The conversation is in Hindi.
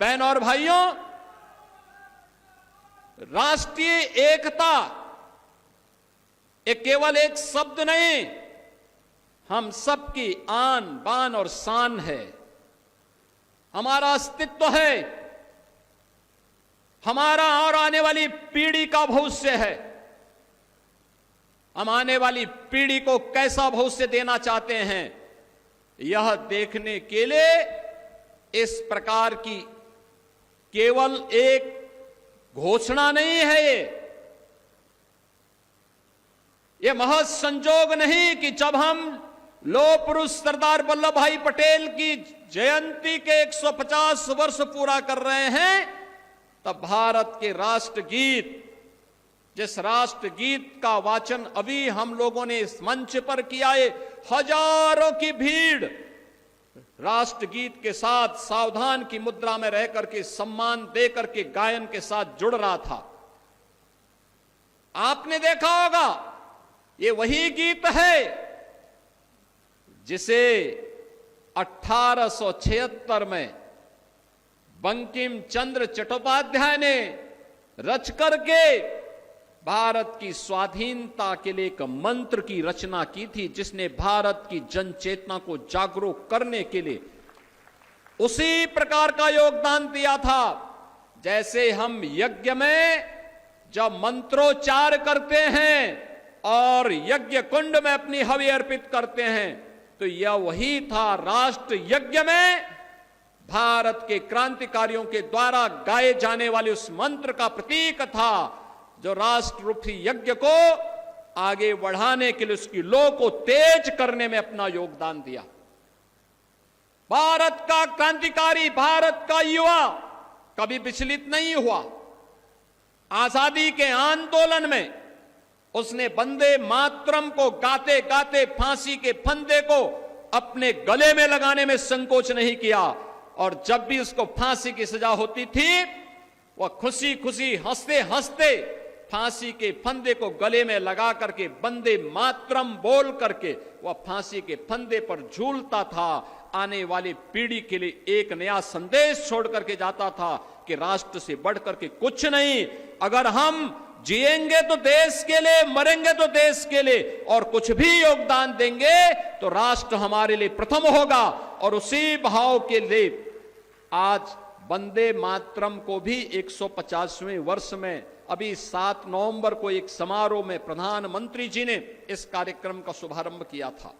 बहनों और भाइयों, राष्ट्रीय एकता ये केवल एक शब्द नहीं, हम सबकी आन बान और शान है, हमारा अस्तित्व है, हमारा और आने वाली पीढ़ी का भविष्य है। हम आने वाली पीढ़ी को कैसा भविष्य देना चाहते हैं, यह देखने के लिए इस प्रकार की केवल एक घोषणा नहीं है, ये महज संजोग नहीं कि जब हम लौह पुरुष सरदार वल्लभ भाई पटेल की जयंती के 150 वर्ष पूरा कर रहे हैं, तब भारत के राष्ट्रगीत, जिस राष्ट्रगीत का वाचन अभी हम लोगों ने इस मंच पर किया है, हजारों की भीड़ राष्ट्रगीत के साथ सावधान की मुद्रा में रह करके सम्मान दे करके गायन के साथ जुड़ रहा था। आपने देखा होगा, ये वही गीत है जिसे 1876 में बंकिम चंद्र चट्टोपाध्याय ने रच करके भारत की स्वाधीनता के लिए एक मंत्र की रचना की थी, जिसने भारत की जन चेतना को जागरूक करने के लिए उसी प्रकार का योगदान दिया था। जैसे हम यज्ञ में जब मंत्रोच्चार करते हैं और यज्ञ कुंड में अपनी हवि अर्पित करते हैं, तो यह वही था, राष्ट्र यज्ञ में भारत के क्रांतिकारियों के द्वारा गाए जाने वाले उस मंत्र का प्रतीक था, जो राष्ट्र रूपी यज्ञ को आगे बढ़ाने के लिए, उसकी लौ को तेज करने में अपना योगदान दिया। भारत का क्रांतिकारी, भारत का युवा कभी विचलित नहीं हुआ। आजादी के आंदोलन में उसने वंदे मातरम को गाते गाते फांसी के फंदे को अपने गले में लगाने में संकोच नहीं किया, और जब भी उसको फांसी की सजा होती थी, वह खुशी खुशी हंसते हंसते फांसी के फंदे को गले में लगा करके वंदे मातरम बोल करके वह फांसी के फंदे पर झूलता था। आने वाली पीढ़ी के लिए एक नया संदेश छोड़ करके जाता था कि राष्ट्र से बढ़ करके कुछ नहीं, अगर हम जिएंगे तो देश के लिए, मरेंगे तो देश के लिए, और कुछ भी योगदान देंगे तो राष्ट्र हमारे लिए प्रथम होगा। और उसी भाव के लिए आज वंदे मातरम को भी 150वें वर्ष में अभी 7 नवंबर को एक समारोह में प्रधानमंत्री जी ने इस कार्यक्रम का शुभारंभ किया था।